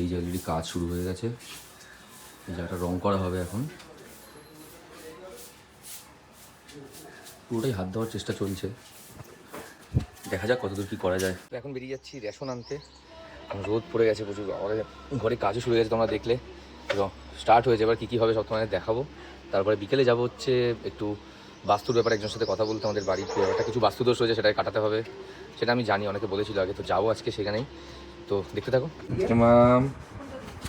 এই যে অলরেডি কাজ শুরু হয়ে গেছে, এই জায়গাটা রং করা হবে এখন। পুরোটাই হাত দেওয়ার চেষ্টা চলছে, দেখা যাক কতদূর কী করা যায়। তো এখন বেরিয়ে যাচ্ছি রেশন আনতে। রোদ পড়ে গেছে প্রচুর, আমাদের ঘরে কাজও শুরু হয়ে গেছে তোমরা দেখলে, এবং স্টার্ট হয়েছে। এবার কী কী হবে সব তোমাদের দেখাবো। তারপরে বিকেলে যাব হচ্ছে একটু বাস্তুর ব্যাপারে একজনের সাথে কথা বলতে। আমাদের বাড়ির একটা কিছু বাস্তুদোষ রয়েছে, সেটাকে কাটাতে হবে, সেটা আমি জানি, অনেকে বলেছিল আগে। তো যাবো আজকে সেখানেই, তো দেখতে থাকো।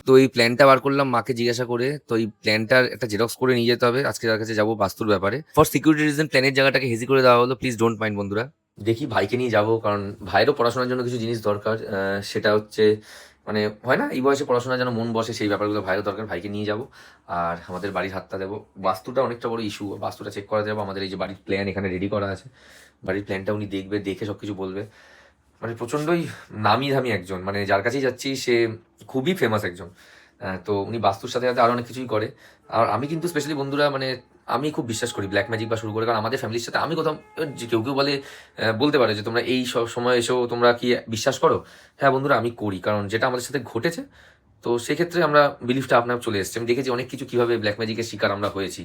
তো এই প্ল্যানটা বার করলাম মাকে জিজ্ঞাসা করে। তো এই প্ল্যানটার একটা জেরক্স করে নিয়ে যেতে হবে, আজকে তার কাছে যাবো বাস্তুর ব্যাপারে। ফর সিকিউরিটি রিজন প্ল্যানের জায়গাটাকে হেজি করে দেওয়া হলো, প্লিজ ডোন্ট মাইন্ড বন্ধুরা। দেখি ভাইকে নিয়ে যাবো, কারণ ভাইয়েরও পড়াশোনার জন্য কিছু জিনিস দরকার। সেটা হচ্ছে মানে হয় না এই বয়সে পড়াশোনার যেন মন বসে, সেই ব্যাপারগুলো ভাইয়েরও দরকার। ভাইকে নিয়ে যাবো আর আমাদের বাড়ির হাতটা দেবো। বাস্তুটা অনেকটা বড় ইস্যু, বাস্তুটা চেক করা যাবো। আমাদের এই যে বাড়ির প্ল্যান এখানে রেডি করা আছে, বাড়ির প্ল্যানটা উনি দেখবে, দেখে সব কিছু বলবে। মানে প্রচণ্ডই নামি ধামি একজন, মানে যার কাছেই যাচ্ছি সে খুবই ফেমাস একজন। তো উনি বাস্তুর সাথে সাথে আরও অনেক কিছুই করে। আর আমি কিন্তু স্পেশালি বন্ধুরা মানে আমি খুব বিশ্বাস করি ব্ল্যাক ম্যাজিক বা শুরু করে, কারণ আমাদের ফ্যামিলির সাথে আমি কোথাও যে কেউ কেউ বলে বলতে পারে যে তোমরা এই সব সময় এসেও তোমরা কি বিশ্বাস করো। হ্যাঁ বন্ধুরা, আমি করি, কারণ যেটা আমাদের সাথে ঘটেছে তো সেক্ষেত্রে আমরা বিলিফটা আপনার চলে এসছে। আমি দেখেছি অনেক কিছু কীভাবে ব্ল্যাক ম্যাজিকের শিকার আমরা হয়েছি।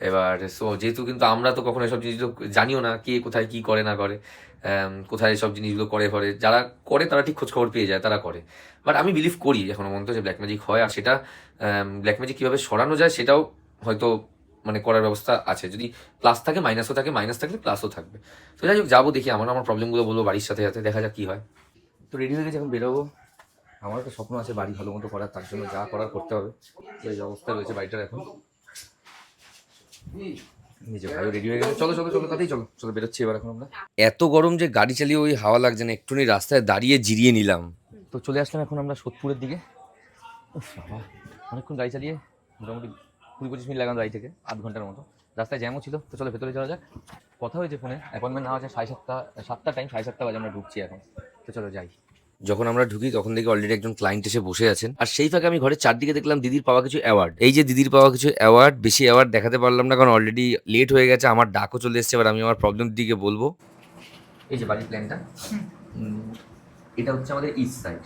এবার সো যেহেতু কিন্তু আমরা তো কখনো এসব জিনিসগুলো জানিও না, কে কোথায় কী করে না করে, কোথায় সব জিনিসগুলো করে ফরে। যারা করে তারা ঠিক খোঁজখবর পেয়ে যায়, তারা করে। বাট আমি বিলিভ করি এখনো পর্যন্ত যে ব্ল্যাক ম্যাজিক হয়, আর সেটা ব্ল্যাক ম্যাজিক কীভাবে সরানো যায় সেটাও হয়তো মানে করার ব্যবস্থা আছে। যদি প্লাস থাকে মাইনাসও থাকে, মাইনাস থাকলে প্লাসও থাকবে। তো যাই হোক, যাবো, দেখি আমার প্রবলেমগুলো বলবো বাড়ির সাথে সাথে, দেখা যাক কী হয়। তো রেডি হয়ে গেছে, এখন বেরোবো। আমার একটা স্বপ্ন আছে বাড়ি ভালো মতো করার, তার জন্য যা করার করতে হবে। এই অবস্থা রয়েছে বাড়িটার এখন। নিজে ভাইও রেডি হয়ে গেছে, চলো চলো চলো তাতেই চলো চলো বেরোচ্ছি এবার এখন আমরা। এত গরম যে গাড়ি চালিয়ে ওই হাওয়া লাগছে না, একটুখানি রাস্তায় দাঁড়িয়ে জিরিয়ে নিলাম। তো চলে আসলাম এখন আমরা সোদপুরের দিকে। অনেকক্ষণ গাড়ি চালিয়ে, মোটামুটি 20-25 মিনিট লাগানো গাড়ি থেকে, 8 ঘন্টার মতো। রাস্তায় জ্যামও ছিল, তো চলো ভেতরে যাওয়া যাক। কথা হয়েছে ফোনে, অ্যাপয়েন্টমেন্ট নেওয়া আছে 7:30 টাইম, 7:30 বাজে আমরা ঢুকছি এখন। তো চলো যাই। যখন আমরা ঢুকি তখন দেখি অলরেডি একজন ক্লায়েন্ট এসে বসে আছেন, আর সেই ফাঁকে আমি ঘরের চারদিকে দেখলাম দিদির পাওয়া কিছু অ্যাওয়ার্ড। এই যে দিদির পাওয়া কিছু অ্যাওয়ার্ড, বেশি অ্যাওয়ার্ড দেখাতে পারলাম না কারণ অলরেডি লেট হয়ে গেছে, আমার ডাকও চলে এসেছে। এবার আমি আমার প্রবলেম দিকে বলবো। এই যে বাড়ির প্ল্যানটা, এটা হচ্ছে আমাদের ইস্ট সাইড,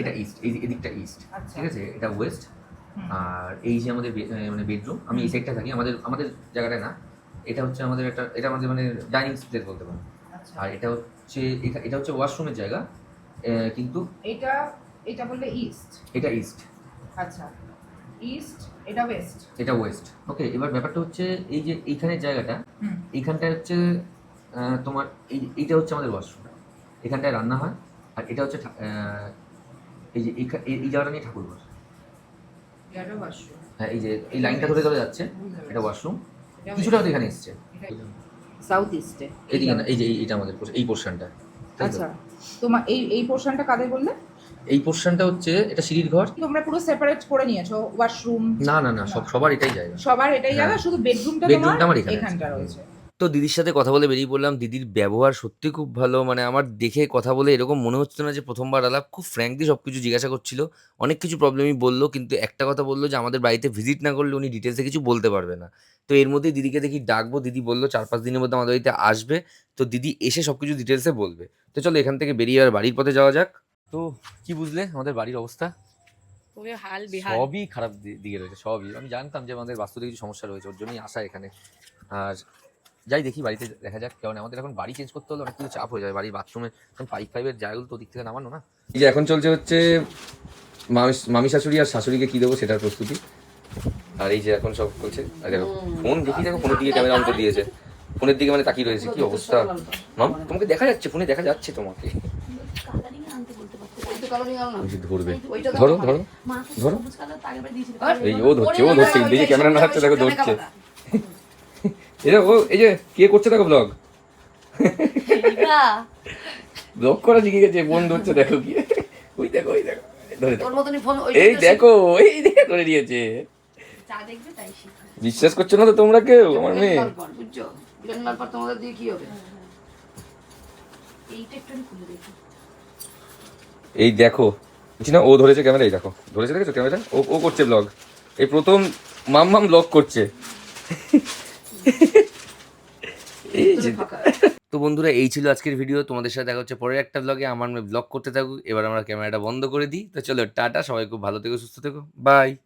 এটা ইস্ট, এই এদিকটা ইস্ট, ঠিক আছে, এটা ওয়েস্ট। আর এই যে আমাদের মানে বেডরুম, আমি এই সাইডটা থাকি, আমাদের জায়গাটা না, এটা হচ্ছে আমাদের এটা আমাদের মানে ডাইনিং স্পেস বলতে পারো। আর এটা হচ্ছে এটা হচ্ছে ওয়াশরুমের জায়গা, কিন্তু এটা বললে ইস্ট, এটা ইস্ট, আচ্ছা ইস্ট, এটা ওয়েস্ট, এটা ওয়েস্ট। ওকে, এবার ব্যাপারটা হচ্ছে এই যে এইখানের জায়গাটা, এইখানটা হচ্ছে তোমার এইটা হচ্ছে আমাদের ওয়াশরুম, এখানটায় রান্না হয়। আর এটা হচ্ছে এই যে এই জায়গাটা নিয়ে ঠাকুর ঘর। এটা ওয়াশরুম, হ্যাঁ, এই যে এই লাইনটা ধরে ধরে যাচ্ছে, এটা ওয়াশরুম। কিছুটা হয়তো এখানে এসছে সাউথ ইস্টে, এইদিকে না, এই যে এইটা আমাদের এই পোর্শনটা। আচ্ছা তোমার এই পোরশনটা কাদের বললে? এই পোর্শনটা হচ্ছে এটা সিঁড়ির ঘর। তোমরা পুরো সেপারেট করে নিয়েছো ওয়াশরুম? না না না, সবার এটাই জায়গা, সবার এটাই জায়গা, শুধু বেডরুমটা তোমার এখানটা রয়েছে। তো দিদির সাথে কথা বলে বেরিয়ে পড়লাম। দিদির ব্যবহার সত্যি খুব ভালো, মানে আমার দেখে কথা বলে এরকম মনে হচ্ছে না যে প্রথমবার আলাপ। খুব ফ্র্যাঙ্কলি সব কিছু জিজ্ঞাসা করছিল, অনেক কিছু প্রবলেমই বললো, কিন্তু একটা কথা বললো যে আমাদের বাড়িতে ভিজিট না করলে উনি ডিটেলসে কিছু বলতে পারবে না। তো এর মধ্যেই দিদিকে দেখি ডাকবো, দিদি বললো 4-5 দিনের মধ্যে আমাদের বাড়িতে আসবে। তো দিদি এসে সব কিছু ডিটেলসে বলবে। তো চলো এখান থেকে বেরিয়ে আর বাড়ির পথে যাওয়া যাক। তো কি বুঝলে আমাদের বাড়ির অবস্থা? খুবই হাল বিহাল, সবই খারাপ দিকে রয়েছে, সবই। আমি জানতাম যে আমাদের বাস্তুতে কিছু সমস্যা রয়েছে, ওর জন্যই আসা এখানে। আর যাই দেখি বাড়িতে, দেখা যাক। কারণ আমাদের এখন বাড়ি চেঞ্জ করতে হলে অনেক কিছু চাপ হয়ে যায়। বাড়ির বাথরুমে পাইপের জায়গাগুলো তো দিক থেকে নামানো না। এই যে এখন চলছে হচ্ছে মামি শাশুড়ি আর শাশুড়িকে কি দেবো সেটার প্রস্তুতি। আর এই যে এখন সব চলছে। আর দেখো ফোন দেখি, দেখো ফোনের দিকে ক্যামেরা অন করে দিয়েছে, ফোনের দিকে মানে তাকিয়ে রয়েছে। কি অবস্থা মাম, তোমাকে দেখা যাচ্ছে, ফোনে দেখা যাচ্ছে তোমাকে। ধরবে, ধরো ধরো ধরো। এই ও ধরছে দেখি, ক্যামেরা না হচ্ছে, দেখো ধরছে। এই যে কে করছে দেখো ব্লগ, ব্লগ করা শিখে গেছে, ফোন ধরছে দেখো কি। ওই দেখো ধরে, এই দেখো এই দেখে ধরে দিয়েছে। বিশ্বাস করছো না তো তোমরা কেউ আমার মেয়ে? এই দেখো বলছি না, ও ধরেছে ক্যামেরা, এই দেখো ধরেছে, দেখেছো ক্যামেরা, ও করছে ব্লগ। এই প্রথম মাম ব্লগ করছে। তো বন্ধুরা এই ছিল আজকের ভিডিও, তোমাদের সাথে দেখা হচ্ছে পরের একটা ব্লগে। আমার ব্লগ করতে থাকুক, এবার আমরা ক্যামেরাটা বন্ধ করে দিই। তো চলো টাটা, সবাই খুব ভালো থেকো, সুস্থ থেকো, বাই।